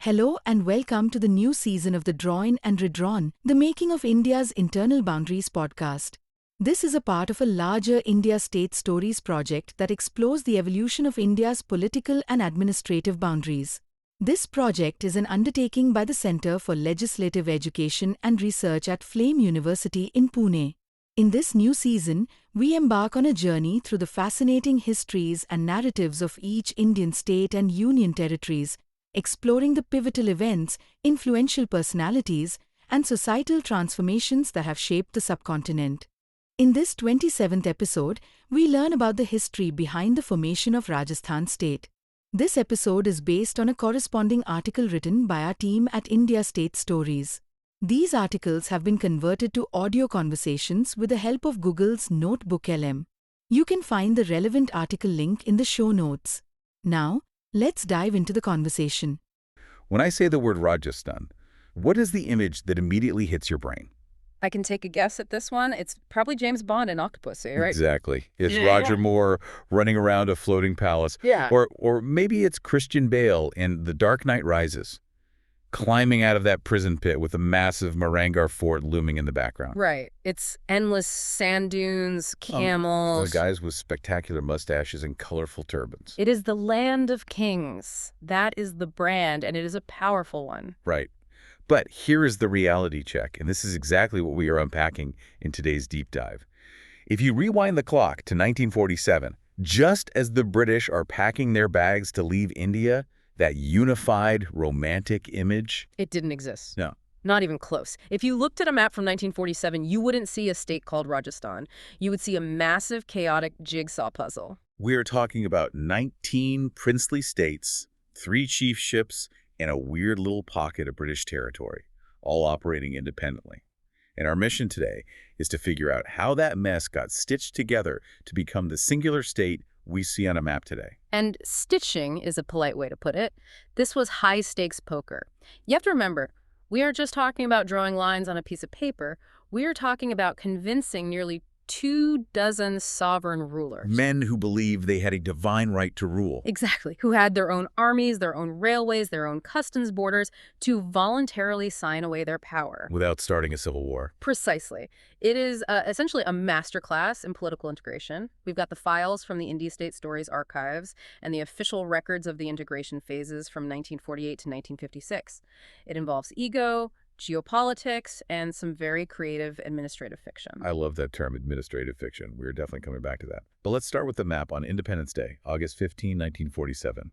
Hello and welcome to the new season of the Drawn and Redrawn, the Making of India's Internal Boundaries podcast. This is a part of a larger India State Stories project that explores the evolution of India's political and administrative boundaries. This project is an undertaking by the Centre for Legislative Education and Research at Flame University in Pune. In this new season, we embark on a journey through the fascinating histories and narratives of each Indian state and union territories, exploring the pivotal events, influential personalities, and societal transformations that have shaped the subcontinent. In this 27th episode, we learn about the history behind the formation of Rajasthan state. This episode is based on a corresponding article written by our team at India State Stories. These articles have been converted to audio conversations with the help of Google's Notebook LM. You can find the relevant article link in the show notes. Now, let's dive into the conversation. When I say the word Rajasthan, what is the image that immediately hits your brain? I can take a guess at this one. It's probably James Bond and Octopussy, right? Exactly. It's Roger Moore running around a floating palace. Yeah. Or maybe it's Christian Bale in The Dark Knight Rises, climbing out of that prison pit with a massive Marangar fort looming in the background. Right. It's endless sand dunes, camels. The guys with spectacular mustaches and colorful turbans. It is the land of kings. That is the brand, and it is a powerful one. Right. But here is the reality check, and this is exactly what we are unpacking in today's deep dive. If you rewind the clock to 1947, just as the British are packing their bags to leave India, that unified, romantic image... It didn't exist. No. Not even close. If you looked at a map from 1947, you wouldn't see a state called Rajasthan. You would see a massive, chaotic jigsaw puzzle. We're talking about 19 princely states, 3 chiefships, and a weird little pocket of British territory, all operating independently. And our mission today is to figure out how that mess got stitched together to become the singular state we see on a map today. And stitching is a polite way to put it. This was high-stakes poker. You have to remember, we aren't just talking about drawing lines on a piece of paper. We are talking about convincing nearly 24 sovereign rulers. Men who believed they had a divine right to rule. Exactly. Who had their own armies, their own railways, their own customs borders to voluntarily sign away their power. Without starting a civil war. Precisely. It is essentially a masterclass in political integration. We've got the files from the India State Stories archives and the official records of the integration phases from 1948 to 1956. It involves ego, geopolitics, and some very creative administrative fiction. I love that term, administrative fiction. We're definitely coming back to that. But let's start with the map on Independence Day, August 15, 1947.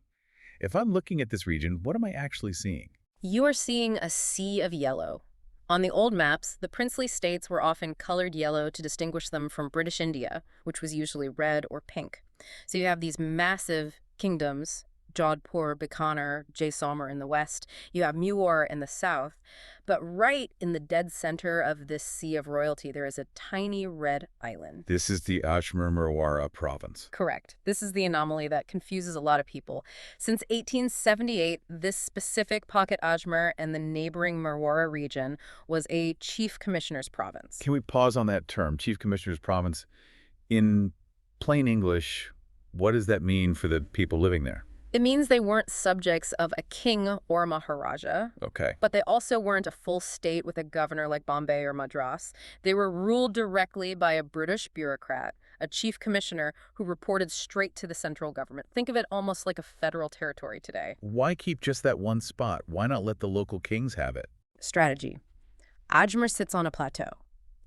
If I'm looking at this region, what am I actually seeing? You are seeing a sea of yellow. On the old maps, the princely states were often colored yellow to distinguish them from British India, which was usually red or pink. So you have these massive kingdoms, Jodhpur, Bikaner, Jaisalmer in the west. You have Mewar in the south. But right in the dead center of this sea of royalty, there is a tiny red island. This is the Ajmer province. Correct. This is the anomaly that confuses a lot of people. Since 1878, this specific pocket Ajmer and the neighboring Merwara region was a chief commissioner's province. Can we pause on that term, chief commissioner's province? In plain English, what does that mean for the people living there? It means they weren't subjects of a king or maharaja. Okay. But they also weren't a full state with a governor like Bombay or Madras. They were ruled directly by a British bureaucrat, a chief commissioner who reported straight to the central government. Think of it almost like a federal territory today. Why keep just that one spot? Why not let the local kings have it? Strategy. Ajmer sits on a plateau.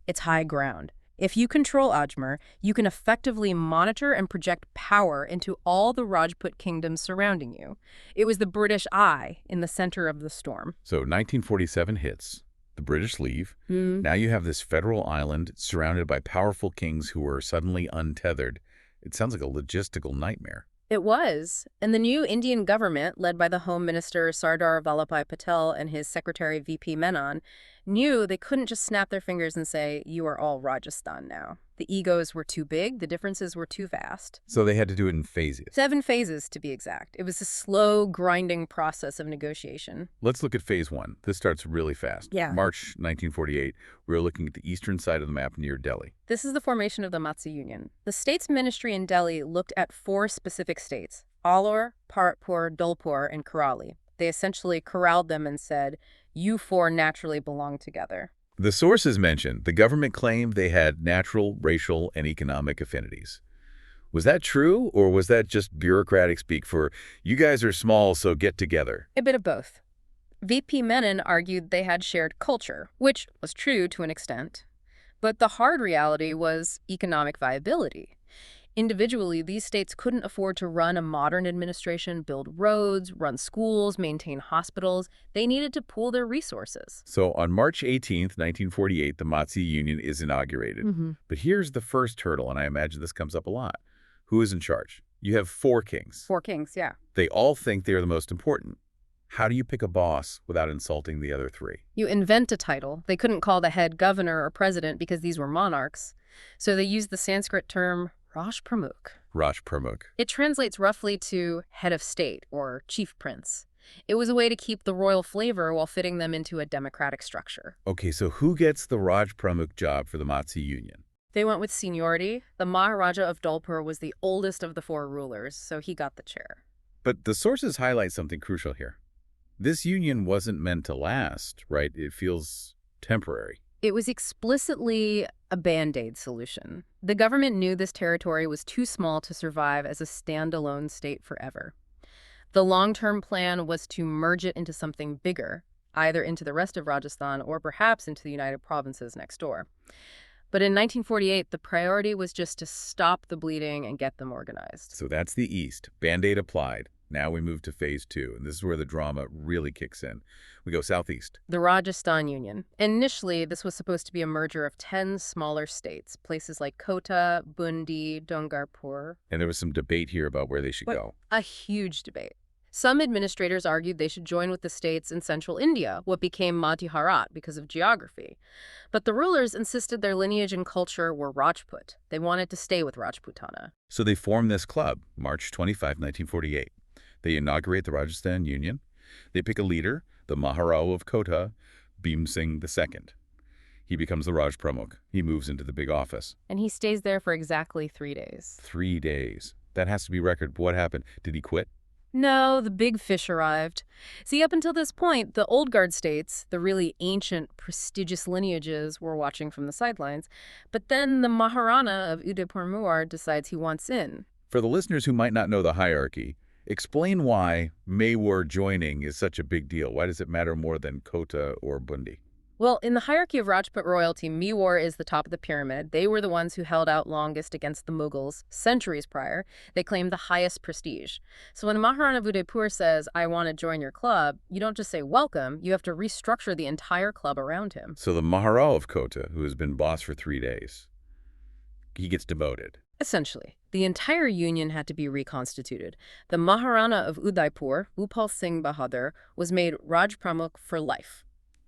It's high ground. If you control Ajmer, you can effectively monitor and project power into all the Rajput kingdoms surrounding you. It was the British eye in the center of the storm. So 1947 hits. The British leave. Now you have this federal island surrounded by powerful kings who were suddenly untethered. It sounds like a logistical nightmare. It was. And the new Indian government, led by the Home Minister Sardar Vallabhbhai Patel and his secretary V.P. Menon, knew they couldn't just snap their fingers and say, you are all Rajasthan now. The egos were too big, the differences were too vast. So they had to do it in phases. 7 phases, to be exact. It was a slow, grinding process of negotiation. Let's look at phase 1. This starts really fast. Yeah. March 1948, we're looking at the eastern side of the map near Delhi. This is the formation of the Matsya Union. The state's ministry in Delhi looked at 4 specific states: Alwar, Bharatpur, Dholpur, and Karali. They essentially corralled them and said, "You four naturally belong together." The sources mentioned the government claimed they had natural, racial, and economic affinities. Was that true, or was that just bureaucratic speak for, you guys are small, so get together? A bit of both. VP Menon argued they had shared culture, which was true to an extent. But the hard reality was economic viability. Individually, these states couldn't afford to run a modern administration, build roads, run schools, maintain hospitals. They needed to pool their resources. So on March 18th, 1948, the Matsya Union is inaugurated. But here's the first hurdle, and I imagine this comes up a lot. Who is in charge? You have 4 kings. 4 kings, yeah. They all think they are the most important. How do you pick a boss without insulting the other 3? You invent a title. They couldn't call the head governor or president because these were monarchs. So they used the Sanskrit term Raj Pramukh. Raj Pramukh. It translates roughly to head of state or chief prince. It was a way to keep the royal flavor while fitting them into a democratic structure. Okay, so who gets the Raj Pramukh job for the Matsya Union? They went with seniority. The Maharaja of Dholpur was the oldest of the 4 rulers, so he got the chair. But the sources highlight something crucial here. This union wasn't meant to last, right? It feels temporary. It was explicitly a Band-Aid solution. The government knew this territory was too small to survive as a standalone state forever. The long-term plan was to merge it into something bigger, either into the rest of Rajasthan or perhaps into the United Provinces next door. But in 1948, the priority was just to stop the bleeding and get them organized. So that's the East. Band-Aid applied. Now we move to phase 2, and this is where the drama really kicks in. We go southeast. The Rajasthan Union. Initially, this was supposed to be a merger of 10 smaller states, places like Kota, Bundi, Dungarpur. And there was some debate here about where they should go. A huge debate. Some administrators argued they should join with the states in central India, what became Madhya Bharat because of geography. But the rulers insisted their lineage and culture were Rajput. They wanted to stay with Rajputana. So they formed this club, March 25, 1948. They inaugurate the Rajasthan Union. They pick a leader, the Maharao of Kota, Bhim Singh II. He becomes the Raj Pramukh. He moves into the big office. And he stays there for exactly 3 days. 3 days. That has to be record. What happened? Did he quit? No, the big fish arrived. See, up until this point, the old guard states, the really ancient, prestigious lineages, were watching from the sidelines. But then the Maharana of Udaipur Muar decides he wants in. For the listeners who might not know the hierarchy, explain why Mewar joining is such a big deal. Why does it matter more than Kota or Bundi? Well, in the hierarchy of Rajput royalty, Mewar is the top of the pyramid. They were the ones who held out longest against the Mughals centuries prior. They claimed the highest prestige. So when Maharana of Udaipur says, "I want to join your club," you don't just say welcome, you have to restructure the entire club around him. So the Maharao of Kota, who has been boss for 3 days, he gets demoted. Essentially, the entire union had to be reconstituted. The Maharana of Udaipur, Upal Singh Bahadur, was made Raj Pramukh for life.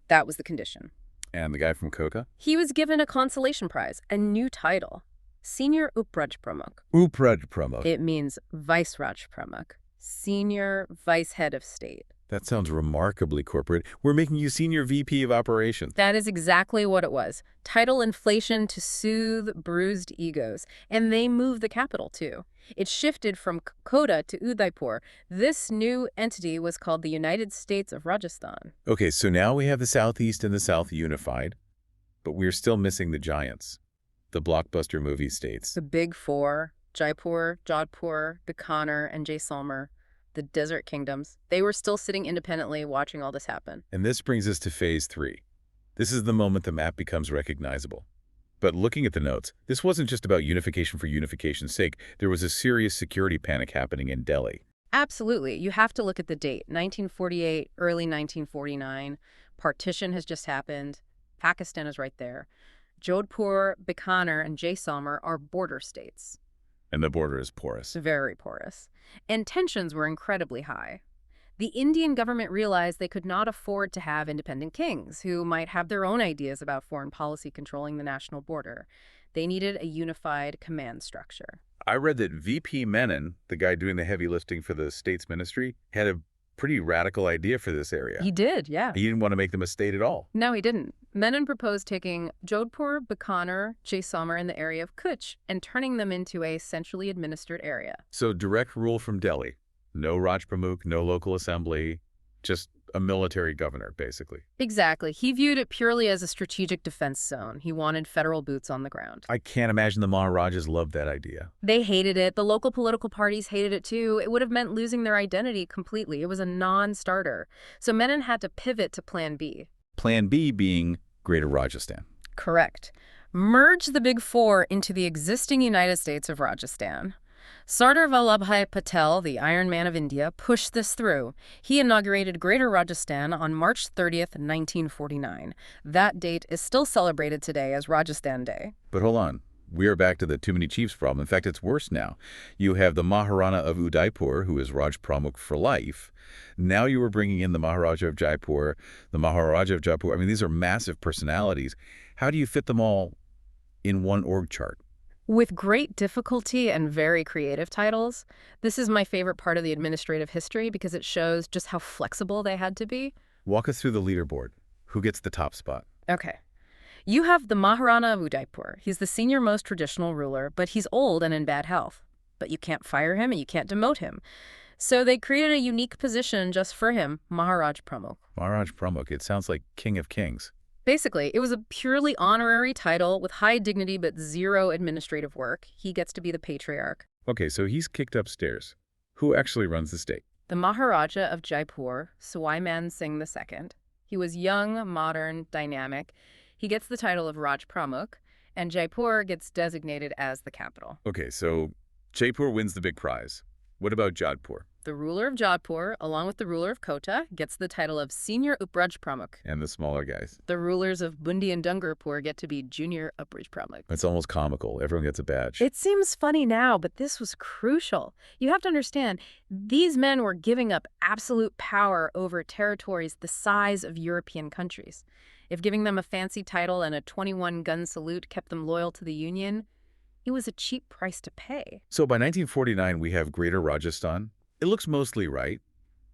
That was the condition. And the guy from Kota? He was given a consolation prize, a new title, Senior Upraj Pramukh. Upraj Pramukh. It means Vice Raj Pramukh, Senior Vice Head of State. That sounds remarkably corporate. We're making you Senior VP of Operations. That is exactly what it was. Title inflation to soothe bruised egos. And they moved the capital, too. It shifted from Kota to Udaipur. This new entity was called the United States of Rajasthan. Okay, so now we have the Southeast and the South unified, but we're still missing the giants, the blockbuster movie states. The big 4, Jaipur, Jodhpur, Bikaner, and Jaisalmer. The desert kingdoms, they were still sitting independently watching all this happen. And this brings us to phase 3. This is the moment the map becomes recognizable. But looking at the notes, this wasn't just about unification for unification's sake. There was a serious security panic happening in Delhi. Absolutely. You have to look at the date. 1948, early 1949. Partition has just happened. Pakistan is right there. Jodhpur, Bikaner, and Jaisalmer are border states. And the border is porous. Very porous. And tensions were incredibly high. The Indian government realized they could not afford to have independent kings who might have their own ideas about foreign policy controlling the national border. They needed a unified command structure. I read that VP Menon, the guy doing the heavy lifting for the state's ministry, had a pretty radical idea for this area. He did, yeah. He didn't want to make them a state at all. No, he didn't. Menon proposed taking Jodhpur, Bikaner, Jaisalmer, and the area of Kutch and turning them into a centrally administered area. So direct rule from Delhi. No Raj Pramukh, no local assembly, just a military governor, basically. Exactly. He viewed it purely as a strategic defense zone. He wanted federal boots on the ground. I can't imagine the Maharajas loved that idea. They hated it. The local political parties hated it too. It would have meant losing their identity completely. It was a non-starter. So Menon had to pivot to Plan B. Plan B being Greater Rajasthan. Correct. Merge the Big Four into the existing United States of Rajasthan. Sardar Vallabhbhai Patel, the Iron Man of India, pushed this through. He inaugurated Greater Rajasthan on March 30th, 1949. That date is still celebrated today as Rajasthan Day. But hold on. We are back to the too many chiefs problem. In fact, it's worse now. You have the Maharana of Udaipur, who is Raj Pramukh for life. Now you are bringing in the Maharaja of Jaipur, the Maharaja of Jaipur. I mean, these are massive personalities. How do you fit them all in one org chart? With great difficulty and very creative titles. This is my favorite part of the administrative history because it shows just how flexible they had to be. Walk us through the leaderboard. Who gets the top spot? Okay. You have the Maharana of Udaipur. He's the senior most traditional ruler, but he's old and in bad health. But you can't fire him and you can't demote him. So they created a unique position just for him, Maharaj Pramukh. Maharaj Pramukh. It sounds like King of Kings. Basically, it was a purely honorary title with high dignity but zero administrative work. He gets to be the patriarch. Okay, so he's kicked upstairs. Who actually runs the state? The Maharaja of Jaipur, Suwaiman Singh II. He was young, modern, dynamic. He gets the title of Raj Pramukh, and Jaipur gets designated as the capital. Okay, so Jaipur wins the big prize. What about Jodhpur? The ruler of Jodhpur, along with the ruler of Kota, gets the title of Senior Upraj Pramukh. And the smaller guys? The rulers of Bundi and Dungarpur get to be Junior Upraj Pramukh. It's almost comical. Everyone gets a badge. It seems funny now, but this was crucial. You have to understand, these men were giving up absolute power over territories the size of European countries. If giving them a fancy title and a 21-gun salute kept them loyal to the Union, it was a cheap price to pay. So by 1949, we have Greater Rajasthan. It looks mostly right,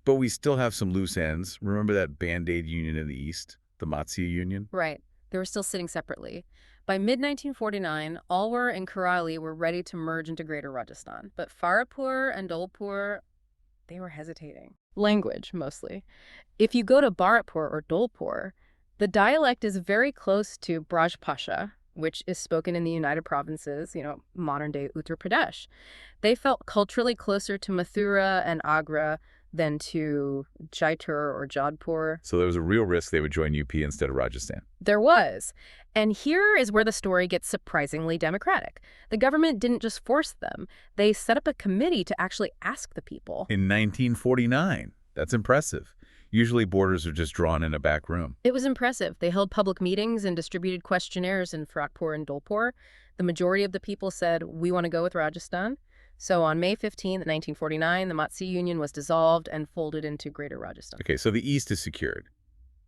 but we still have some loose ends. Remember that Band-Aid union in the east, the Matsya Union? Right. They were still sitting separately. By mid-1949, Alwar and Karali were ready to merge into Greater Rajasthan. But Farapur and Dolpur, they were hesitating. Language, mostly. If you go to Bharatpur or Dolpur, the dialect is very close to Brajbhasha, which is spoken in the United Provinces, modern-day Uttar Pradesh. They felt culturally closer to Mathura and Agra than to Jaipur or Jodhpur. So there was a real risk they would join UP instead of Rajasthan. There was. And here is where the story gets surprisingly democratic. The government didn't just force them. They set up a committee to actually ask the people. In 1949. That's impressive. Usually borders are just drawn in a back room. It was impressive. They held public meetings and distributed questionnaires in Farapur and Dolpur. The majority of the people said, we want to go with Rajasthan. So on May 15, 1949, the Matsya Union was dissolved and folded into Greater Rajasthan. Okay, so the east is secured.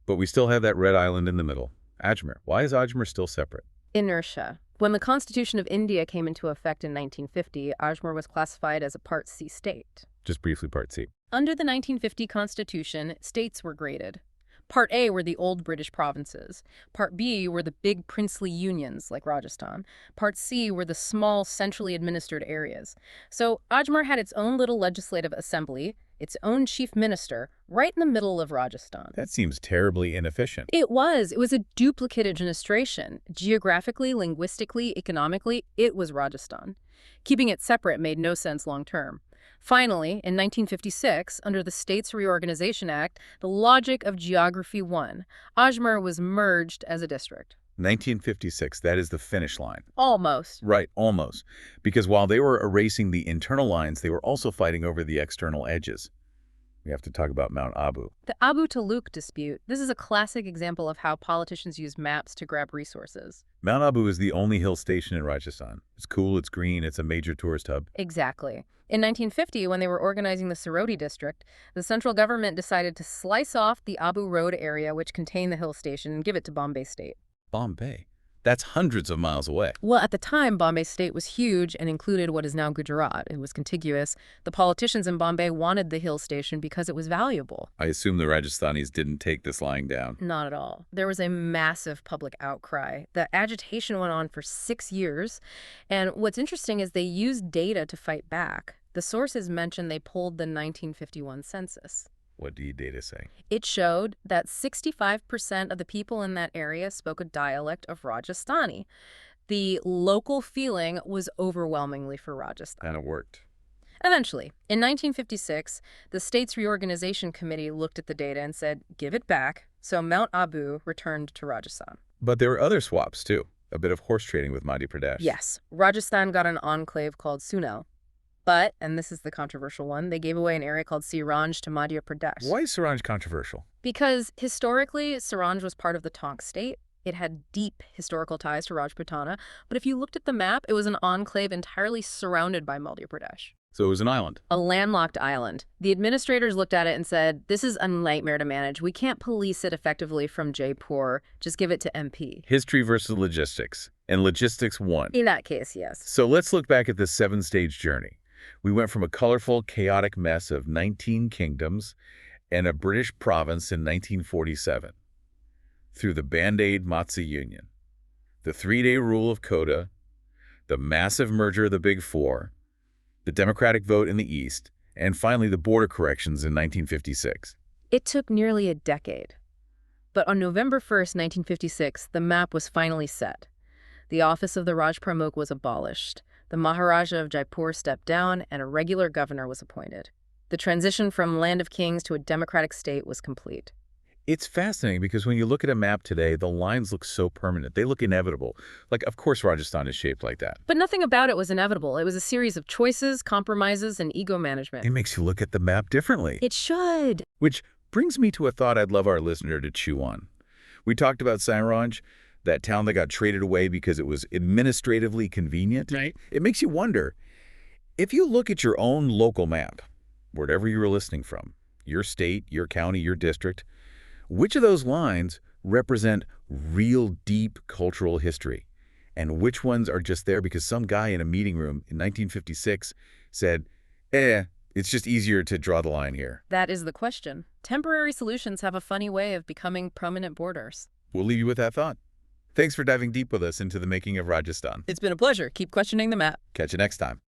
But we still have that red island in the middle, Ajmer. Why is Ajmer still separate? Inertia. When the Constitution of India came into effect in 1950, Ajmer was classified as a Part C state. Just briefly, Part C. Under the 1950 Constitution, states were graded. Part A were the old British provinces. Part B were the big princely unions, like Rajasthan. Part C were the small, centrally administered areas. So Ajmer had its own little legislative assembly, its own chief minister, right in the middle of Rajasthan. That seems terribly inefficient. It was. It was a duplicate administration. Geographically, linguistically, economically, it was Rajasthan. Keeping it separate made no sense long term. Finally, in 1956, under the States Reorganization Act, the logic of geography won. Ajmer was merged as a district. 1956, that is the finish line. Almost. Right, almost. Because while they were erasing the internal lines, they were also fighting over the external edges. We have to talk about Mount Abu. The Abu Taluk dispute. This is a classic example of how politicians use maps to grab resources. Mount Abu is the only hill station in Rajasthan. It's cool, it's green, it's a major tourist hub. Exactly. In 1950, when they were organizing the Sarodi district, the central government decided to slice off the Abu Road area, which contained the hill station, and give it to Bombay State. Bombay? That's hundreds of miles away. Well, at the time, Bombay State was huge and included what is now Gujarat. It was contiguous. The politicians in Bombay wanted the hill station because it was valuable. I assume the Rajasthanis didn't take this lying down. Not at all. There was a massive public outcry. The agitation went on for 6 years. And what's interesting is they used data to fight back. The sources mention they pulled the 1951 census. What do your data say? It showed that 65% of the people in that area spoke a dialect of Rajasthani. The local feeling was overwhelmingly for Rajasthan. And it worked. Eventually, in 1956, the state's reorganization committee looked at the data and said, give it back, so Mount Abu returned to Rajasthan. But there were other swaps, too. A bit of horse trading with Madhya Pradesh. Yes, Rajasthan got an enclave called Sunel. But, and this is the controversial one, they gave away an area called Siranj to Madhya Pradesh. Why is Siranj controversial? Because historically, Siranj was part of the Tonk state. It had deep historical ties to Rajputana. But if you looked at the map, it was an enclave entirely surrounded by Madhya Pradesh. So it was an island. A landlocked island. The administrators looked at it and said, this is a nightmare to manage. We can't police it effectively from Jaipur. Just give it to MP. History versus logistics. And logistics won. In that case, yes. So let's look back at this 7-stage journey. We went from a colorful, chaotic mess of 19 kingdoms and a British province in 1947 through the Band-Aid Matsya Union, the 3-day rule of Kota, the massive merger of the Big Four, the democratic vote in the East, and finally the border corrections in 1956. It took nearly a decade. But on November 1st, 1956, the map was finally set. The office of the Raj Pramukh was abolished. The Maharaja of Jaipur stepped down, and a regular governor was appointed. The transition from land of kings to a democratic state was complete. It's fascinating because when you look at a map today, the lines look so permanent. They look inevitable. Like, of course, Rajasthan is shaped like that. But nothing about it was inevitable. It was a series of choices, compromises, and ego management. It makes you look at the map differently. It should. Which brings me to a thought I'd love our listener to chew on. We talked about Siranj, that town that got traded away because it was administratively convenient. Right. It makes you wonder, if you look at your own local map, wherever you were listening from, your state, your county, your district, which of those lines represent real deep cultural history? And which ones are just there because some guy in a meeting room in 1956 said, it's just easier to draw the line here? That is the question. Temporary solutions have a funny way of becoming permanent borders. We'll leave you with that thought. Thanks for diving deep with us into the making of Rajasthan. It's been a pleasure. Keep questioning the map. Catch you next time.